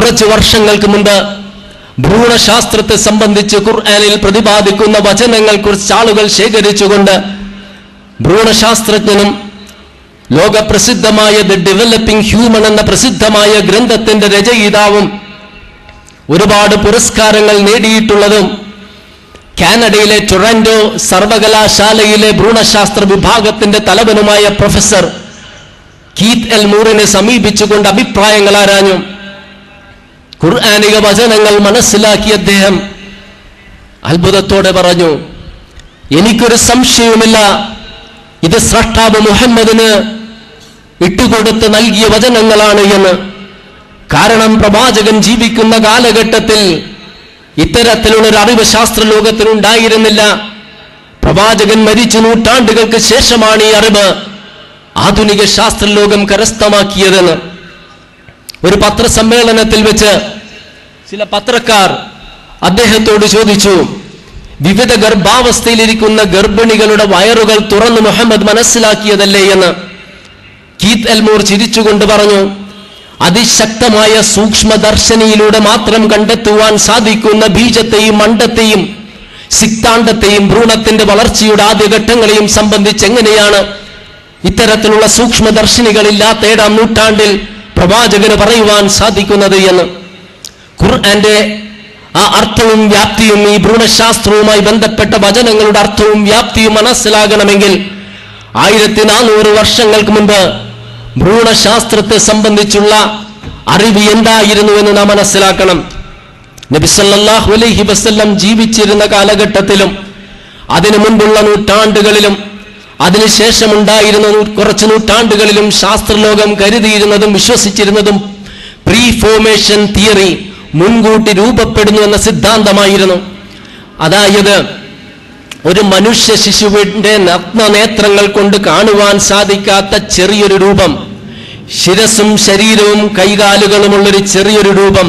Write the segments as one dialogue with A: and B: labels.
A: കുറച്ച് വർഷങ്ങൾക്ക് മുമ്പ് ഭ്രൂണശാസ്ത്രത്തെ സംബന്ധിച്ച് ഖുർആനിൽ പ്രതിപാദിക്കുന്ന വചനങ്ങൾ കുറിച്ച് ആളുകൾ ശേഖരിച്ചുകൊണ്ട് ഭ്രൂണശാസ്ത്രജ്ഞനും ലോകപ്രസിദ്ധമായ ദി ഡെവലപ്പിംഗ് ഹ്യൂമൻ എന്ന പ്രസിദ്ധമായ ഗ്രന്ഥത്തിന്റെ രചയിതാവും ഒരുപാട് പുരസ്കാരങ്ങൾ നേടിയിട്ടുള്ളതും കാനഡയിലെ ടൊറന്റോ സർവകലാശാലയിലെ ഭ്രൂണശാസ്ത്ര വിഭാഗത്തിന്റെ തലവനുമായ പ്രൊഫസർ കീത്ത് എൽമൂറിനെ സമീപിച്ചുകൊണ്ട് അഭിപ്രായങ്ങൾ ആരാഞ്ഞു. ഖുർആനിക വചനങ്ങൾ മനസ്സിലാക്കിയ അദ്ദേഹം അത്ഭുതത്തോടെ പറഞ്ഞു, എനിക്കൊരു സംശയവുമില്ല, ഇത് സ്രഷ്ടാവ് മുഹമ്മദിന് ഇട്ടുകൊടുത്ത് നൽകിയ വചനങ്ങളാണ് എന്ന്. കാരണം പ്രവാചകൻ ജീവിക്കുന്ന കാലഘട്ടത്തിൽ ഇത്തരത്തിലുള്ളൊരു അറിവ് ശാസ്ത്ര ലോകത്തിനുണ്ടായിരുന്നില്ല. പ്രവാചകൻ മരിച്ചു നൂറ്റാണ്ടുകൾക്ക് ശേഷമാണ് ഈ അറിവ് ആധുനിക ശാസ്ത്രലോകം കരസ്ഥമാക്കിയതെന്ന്. ഒരു പത്രസമ്മേളനത്തിൽ വെച്ച് ചില പത്രക്കാർ അദ്ദേഹത്തോട് ചോദിച്ചു, വിവിധ ഗർഭാവസ്ഥയിലിരിക്കുന്ന ഗർഭിണികളുടെ വയറുകൾ തുറന്ന് മുഹമ്മദ് മനസ്സിലാക്കിയതല്ലേ എന്ന്. കീത്ത് എൽമൂർ ചിരിച്ചുകൊണ്ട് പറഞ്ഞു, അതിശക്തമായ സൂക്ഷ്മദർശനിയിലൂടെ മാത്രം കണ്ടെത്തുവാൻ സാധിക്കുന്ന ബീജത്തെയും അണ്ഡത്തെയും സിക്താണ്ഡത്തെയും ഭ്രൂണത്തിന്റെ വളർച്ചയുടെ ആദ്യഘട്ടങ്ങളെയും സംബന്ധിച്ച് എങ്ങനെയാണ് ഇത്തരത്തിലുള്ള സൂക്ഷ്മദർശിനികളില്ലാത്ത 7-ാം നൂറ്റാണ്ടിൽ പ്രവാചകന് പറയുവാൻ സാധിക്കുന്നത് എന്ന്. ഖുർആന്റെ ആ അർത്ഥവും വ്യാപ്തിയും ഈ ഭ്രൂണശാസ്ത്രവുമായി ബന്ധപ്പെട്ട വചനങ്ങളുടെ അർത്ഥവും വ്യാപ്തിയും മനസ്സിലാകണമെങ്കിൽ 1400 വർഷങ്ങൾക്ക് മുമ്പ് ഭ്രൂണശാസ്ത്രത്തെ സംബന്ധിച്ചുള്ള അറിവ് എന്തായിരുന്നു എന്ന് നാം മനസ്സിലാക്കണം. നബി സല്ലല്ലാഹു അലൈഹി വസല്ലം ജീവിച്ചിരുന്ന കാലഘട്ടത്തിലും അതിനു മുൻപുള്ള നൂറ്റാണ്ടുകളിലും അതിനുശേഷമുണ്ടായിരുന്ന കുറച്ച് നൂറ്റാണ്ടുകളിലും ശാസ്ത്രലോകം കരുതിയിരുന്നതും വിശ്വസിച്ചിരുന്നതും പ്രീ ഫോർമേഷൻ തിയറി, മുൻകൂട്ടി രൂപപ്പെടുന്നു എന്ന സിദ്ധാന്തമായിരുന്നു. അതായത് ഒരു മനുഷ്യ ശിശുവിന്റെ നഗ്നനേത്രങ്ങൾ കൊണ്ട് കാണുവാൻ സാധിക്കാത്ത ചെറിയൊരു രൂപം, ശിരസും ശരീരവും കൈകാലുകളുമുള്ളൊരു ചെറിയൊരു രൂപം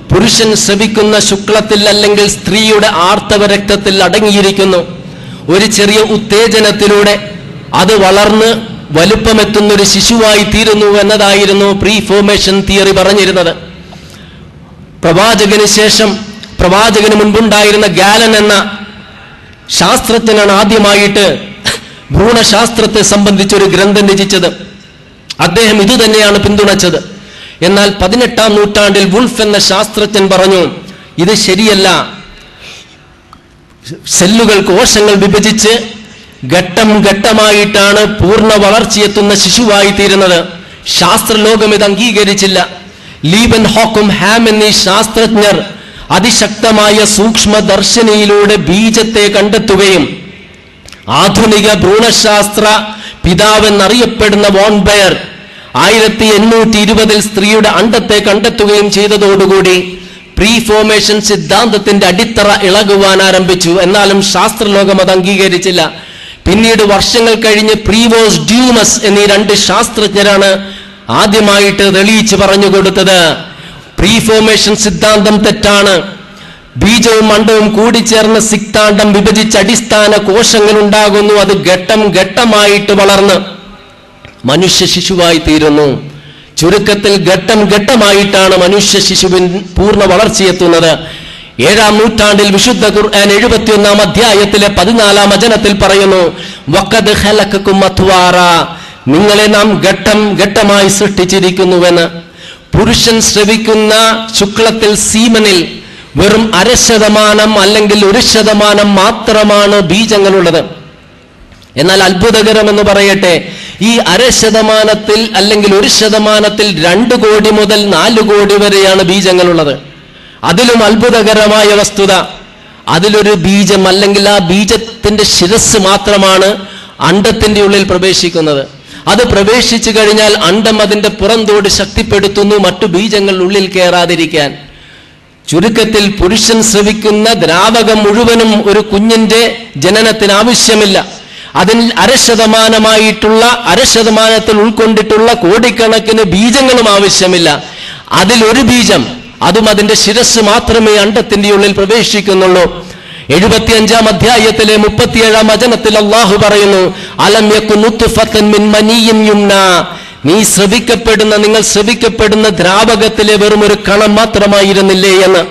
A: പുരുഷൻ ശ്രവിക്കുന്ന ശുക്ലത്തിൽ അല്ലെങ്കിൽ സ്ത്രീയുടെ ആർത്തവ രക്തത്തിൽ അടങ്ങിയിരിക്കുന്നു. ഒരു ചെറിയ ഉത്തേജനത്തിലൂടെ അത് വളർന്ന് വലുപ്പമെത്തുന്നൊരു ശിശുവായി തീരുന്നു എന്നതായിരുന്നു പ്രീ ഫോർമേഷൻ തിയറി പറഞ്ഞിരുന്നത്. പ്രവാചകന് മുൻപുണ്ടായിരുന്ന ഗാലൻ എന്ന ശാസ്ത്രജ്ഞനാണ് ആദ്യമായിട്ട് ഭ്രൂണശാസ്ത്രത്തെ സംബന്ധിച്ചൊരു ഗ്രന്ഥം രചിച്ചത്. അദ്ദേഹം ഇതുതന്നെയാണ് പിന്തുണച്ചത്. എന്നാൽ 18-ാം നൂറ്റാണ്ടിൽ വുൾഫ് എന്ന ശാസ്ത്രജ്ഞൻ പറഞ്ഞു, ഇത് ശരിയല്ല, സെല്ലുകൾ കോശങ്ങൾ വിഭജിച്ച് ഘട്ടം ഘട്ടമായിട്ടാണ് പൂർണ്ണ വളർച്ചയെത്തുന്ന ശിശുവായി തീരുന്നത്. ശാസ്ത്രലോകം ഇത് അംഗീകരിച്ചില്ല. ലീബൻ ഹോക്കും ഹാം എന്നീ ശാസ്ത്രജ്ഞർ അതിശക്തമായ സൂക്ഷ്മദർശനിയിലൂടെ ബീജത്തെ കണ്ടെത്തുകയും ആധുനിക ഭ്രൂണശാസ്ത്ര പിതാവെന്നറിയപ്പെടുന്ന വോൺ ബെയർ 1820 സ്ത്രീയുടെ അണ്ഡത്തെ കണ്ടെത്തുകയും ചെയ്തതോടുകൂടി പ്രീ ഫോർമേഷൻ സിദ്ധാന്തത്തിന്റെ അടിത്തറ ഇളകുവാൻ ആരംഭിച്ചു. എന്നാലും ശാസ്ത്രലോകം അത് അംഗീകരിച്ചില്ല. പിന്നീട് വർഷങ്ങൾ കഴിഞ്ഞ് പ്രീവോസ് ഡ്യൂമസ് എന്നീ 2 ശാസ്ത്രജ്ഞരാണ് ആദ്യമായിട്ട് തെളിയിച്ച് പറഞ്ഞു കൊടുത്തത് പ്രീ ഫോർമേഷൻ സിദ്ധാന്തം തെറ്റാണ്. ബീജവും അണ്ഡവും കൂടിച്ചേർന്ന സിക്താണ്ഡം വിഭജിച്ച് അടിസ്ഥാന കോശങ്ങൾ ഉണ്ടാകുന്നു. അത് ഘട്ടം ഘട്ടമായിട്ട് വളർന്ന് മനുഷ്യ ശിശുവായി തീരുന്നു. ചുരുക്കത്തിൽ ഘട്ടം ഘട്ടമായിട്ടാണ് മനുഷ്യ ശിശുവിൻ പൂർണ്ണ വളർച്ചയെത്തുന്നത്. 7-ാം നൂറ്റാണ്ടിൽ വിശുദ്ധ ഖുർആൻ 71-ാം അധ്യായത്തിലെ 14-ാം വചനത്തിൽ പറയുന്നു, വഖദ് ഖലഖകും അത്വാറ, നിങ്ങളെ നാം ഘട്ടം ഘട്ടമായി സൃഷ്ടിച്ചിരിക്കുന്നുവെന്ന്. പുരുഷൻ ശ്രവിക്കുന്ന ശുക്ലത്തിൽ സീമനിൽ വെറും 0.5% അല്ലെങ്കിൽ 1% മാത്രമാണ് ബീജങ്ങളുള്ളത്. എന്നാൽ അത്ഭുതകരമെന്ന് പറയട്ടെ, ഈ 0.5% അല്ലെങ്കിൽ 1% 2 കോടി മുതൽ 4 കോടി വരെയാണ് ബീജങ്ങളുള്ളത്. അതിലും അത്ഭുതകരമായ വസ്തുത, അതിലൊരു ബീജം അല്ലെങ്കിൽ ആ ബീജത്തിന്റെ ശിരസ് മാത്രമാണ് അണ്ഡത്തിന്റെ ഉള്ളിൽ പ്രവേശിക്കുന്നത്. അത് പ്രവേശിച്ചു കഴിഞ്ഞാൽ അണ്ഡം അതിന്റെ പുറന്തോട് ശക്തിപ്പെടുത്തുന്നു മറ്റു ബീജങ്ങൾ ഉള്ളിൽ കയറാതിരിക്കാൻ. ചുരുക്കത്തിൽ പുരുഷൻ ശ്രവിക്കുന്ന ദ്രാവകം മുഴുവനും ഒരു കുഞ്ഞിന്റെ ജനനത്തിന് ആവശ്യമില്ല. അതിൽ 0.5% ഉൾക്കൊണ്ടിട്ടുള്ള കോടിക്കണക്കിന് ബീജങ്ങളും ആവശ്യമില്ല. അതിലൊരു ബീജം, അതും അതിന്റെ ശിരസ് മാത്രമേ അണ്ഡത്തിന്റെ ഉള്ളിൽ പ്രവേശിക്കുന്നുള്ളൂ. 75-ാം അധ്യായത്തിലെ 37-ാം വചനത്തിൽ അല്ലാഹു പറയുന്നു, അലം യകുൻ നുത്ഫതൻ മിൻ മനിയ്യിൻ യുംന, നിങ്ങൾ ശ്രവിക്കപ്പെടുന്ന ദ്രാവകത്തിലെ വെറും ഒരു കണം മാത്രമായിരുന്നില്ലേ എന്ന്.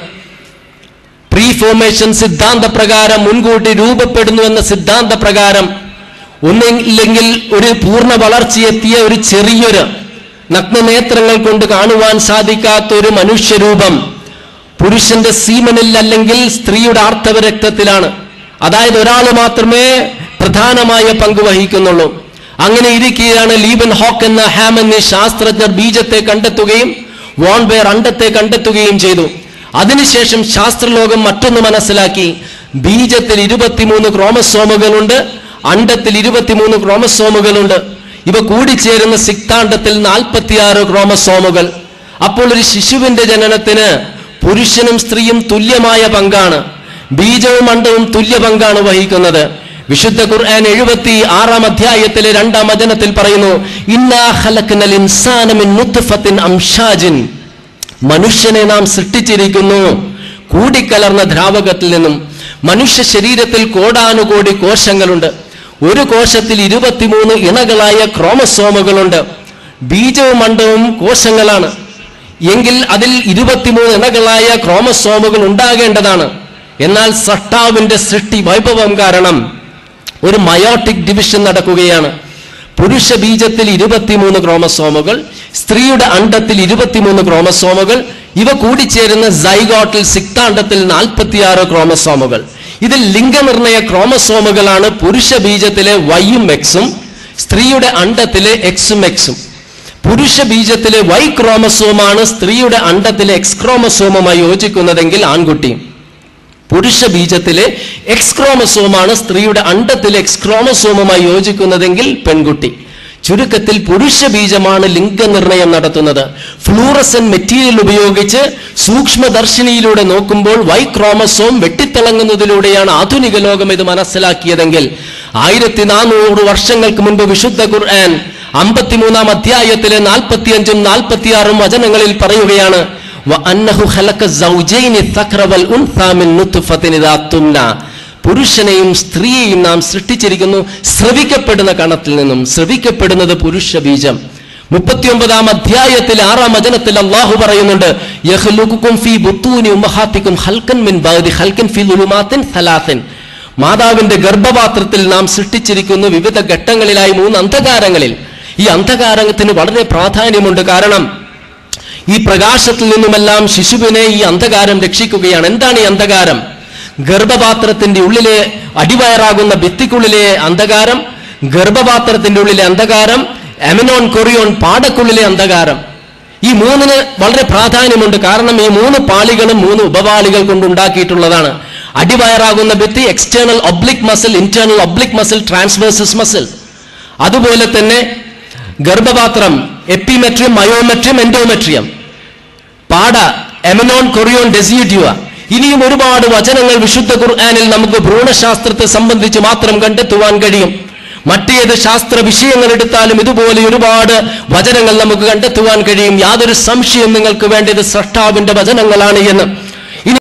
A: പ്രീ ഫോർമേഷൻ സിദ്ധാന്ത പ്രകാരം, മുൻകൂട്ടി രൂപപ്പെടുന്നു എന്ന സിദ്ധാന്ത പ്രകാരം, ഒന്നില്ലെങ്കിൽ ഒരു പൂർണ്ണ വളർച്ചയെത്തിയ ഒരു ചെറിയൊരു നഗ്നനേത്രങ്ങൾ കൊണ്ട് കാണുവാൻ സാധിക്കാത്ത ഒരു മനുഷ്യരൂപം പുരുഷന്റെ സീമനിൽ അല്ലെങ്കിൽ സ്ത്രീയുടെ ആർത്തവ രക്തത്തിലാണ്. അതായത് ഒരാൾ മാത്രമേ പ്രധാനമായ പങ്ക് വഹിക്കുന്നുള്ളൂ. അങ്ങനെ ഇരിക്കുകയാണ് ലീബൻ ഹോക്ക് എന്ന ഹാം എന്നീ ശാസ്ത്രജ്ഞർ ബീജത്തെ കണ്ടെത്തുകയും വോൺ ബെയർ അണ്ടത്തെ കണ്ടെത്തുകയും ചെയ്തു. അതിനുശേഷം ശാസ്ത്രലോകം മറ്റൊന്ന് മനസ്സിലാക്കി. ബീജത്തിൽ 23 ക്രോമസോമുകളുണ്ട്, അണ്ടത്തിൽ 23 ക്രോമസോമുകളുണ്ട്. ഇവ കൂടിച്ചേരുന്ന സിക്താണ്ഡത്തിൽ 46 ക്രോമസോമുകൾ. അപ്പോൾ ഒരു ശിശുവിന്റെ ജനനത്തിന് പുരുഷനും സ്ത്രീയും തുല്യമായ പങ്കാണ്, ബീജവും അണ്ടവും തുല്യ പങ്കാണ് വഹിക്കുന്നത്. വിശുദ്ധ ഖുർആൻ 76-ാം അധ്യായത്തിലെ 2-ാം വചനത്തിൽ പറയുന്നു, ഇന്നാ ഖലഖ്നൽ ഇൻസാന മിൻ നുത്ഫത്തിൻ അംശാജിൻ, മനുഷ്യനെ നാം സൃഷ്ടിച്ചിരിക്കുന്നു കൂടിക്കലർന്ന ദ്രാവകത്തിൽ നിന്നും. മനുഷ്യ ശരീരത്തിൽ കോടാനുകോടി കോശങ്ങളുണ്ട്. ഒരു കോശത്തിൽ 23 ഇണകളായ ക്രോമസോമുകളുണ്ട്. ബീജവും അണ്ടവും കോശങ്ങളാണ് എങ്കിൽ അതിൽ 23 ഇണകളായ ക്രോമസോമുകൾ ഉണ്ടാകേണ്ടതാണ്. എന്നാൽ സൃഷ്ടാവിന്റെ സൃഷ്ടി വൈഭവം കാരണം ഒരു മയോട്ടിക് ഡിവിഷൻ നടക്കുകയാണ്. പുരുഷ ബീജത്തിൽ 23 ക്രോമസോമുകൾ, സ്ത്രീയുടെ അണ്ടത്തിൽ 23 ക്രോമസോമുകൾ. ഇവ കൂടിച്ചേരുന്ന സൈഗോട്ടിൽ സിക്താണ്ഡത്തിൽ 46 ക്രോമസോമുകൾ. ഇതിൽ ലിംഗനിർണയ ക്രോമസോമുകളാണ് പുരുഷ ബീജത്തിലെ വൈയും എക്സും, സ്ത്രീയുടെ അണ്ടത്തിലെ എക്സും എക്സും. പുരുഷ ബീജത്തിലെ വൈ ക്രോമസോമാണ് സ്ത്രീയുടെ അണ്ടത്തിലെ എക്സ് ക്രോമസോമുമായി യോജിക്കുന്നതെങ്കിൽ ആൺകുട്ടി. പുരുഷ ബീജത്തിലെ എക്സ് ക്രോമസോമാണ് സ്ത്രീയുടെ അണ്ടത്തിലെ എക്സ് ക്രോമസോമുമായി യോജിക്കുന്നതെങ്കിൽ പെൺകുട്ടി. ചുരുക്കത്തിൽ പുരുഷ ബീജമാണ് ലിംഗനിർണയം നടത്തുന്നത്. ഫ്ലൂറസൻ മെറ്റീരിയൽ ഉപയോഗിച്ച് സൂക്ഷ്മദർശിനിയിലൂടെ നോക്കുമ്പോൾ വൈ ക്രോമസോം വെട്ടിത്തിളങ്ങുന്നതിലൂടെയാണ് ആധുനിക ലോകം ഇത് മനസ്സിലാക്കിയതെങ്കിൽ 1400 വർഷങ്ങൾക്ക് മുൻപ് വിശുദ്ധ ഖുർആൻ 53-ാം അധ്യായത്തിലെ 45-ഉം 46-ഉം വചനങ്ങളിൽ പറയുകയാണ്, പുരുഷനെയും സ്ത്രീയെയും നാം സൃഷ്ടിച്ചിരിക്കുന്നു സ്രവിക്കപ്പെടുന്ന കണത്തിൽ നിന്നും. സ്രവിക്കപ്പെടുന്നത് പുരുഷ ബീജം. 39-ാം അധ്യായത്തിൽ 6-ാം വചനത്തിൽ അല്ലാഹു പറയുന്നുണ്ട്, യഖ്ലുഖുകും ഫീ ബുത്തൂനി ഉമ്മഹാത്തികും ഖൽഖൻ മിൻ ബഅദി ഖൽഖൻ ഫീ ദുലുമാത്തിൻ സലാസിൻ. മാതാവിന്റെ ഗർഭപാത്രത്തിൽ നാം സൃഷ്ടിച്ചിരിക്കുന്നു വിവിധ ഘട്ടങ്ങളിലായി 3 അന്ധകാരങ്ങളിൽ. ഈ അന്ധകാരത്തിന് വളരെ പ്രാധാന്യമുണ്ട്. കാരണം ഈ പ്രകാശത്തിൽ നിന്നുമെല്ലാം ശിശുവിനെ ഈ അന്ധകാരം രക്ഷിക്കുകയാണ്. എന്താണ് ഈ അന്ധകാരം? ഗർഭപാത്രത്തിന്റെ ഉള്ളിലെ അടിവയറാകുന്ന ഭിത്തിക്കുള്ളിലെ അന്ധകാരം, ഗർഭപാത്രത്തിന്റെ ഉള്ളിലെ അന്ധകാരം, എമനോൺ കൊറിയോൺ പാടക്കുള്ളിലെ അന്ധകാരം. ഈ 3-ന് വളരെ പ്രാധാന്യമുണ്ട്. കാരണം ഈ 3 പാളികളും 3 ഉപപാളികൾ കൊണ്ടുണ്ടാക്കിയിട്ടുള്ളതാണ്. അടിവയറാകുന്ന ഭിത്തി external oblique muscle, internal oblique muscle, transversus muscle. അതുപോലെ തന്നെ ഗർഭപാത്രം എപ്പിമെട്രിയം, മയോമെട്രിയം, എൻഡോമെട്രിയം, പാട എമനോൺ കൊറിയോൺ ഡെസിഡ്യുവ. ഇനിയും ഒരുപാട് വചനങ്ങൾ വിശുദ്ധ ഖുർആനിൽ നമുക്ക് ഭ്രൂണശാസ്ത്രത്തെ സംബന്ധിച്ച് മാത്രം കണ്ടെത്തുവാൻ കഴിയും. മറ്റേത് ശാസ്ത്ര വിഷയങ്ങൾ എടുത്താലും ഇതുപോലെ ഒരുപാട് വചനങ്ങൾ നമുക്ക് കണ്ടെത്തുവാൻ കഴിയും. യാതൊരു സംശയം നിങ്ങൾക്ക് വേണ്ടത് സ്രഷ്ടാവിന്റെ വചനങ്ങളാണ് എന്ന്.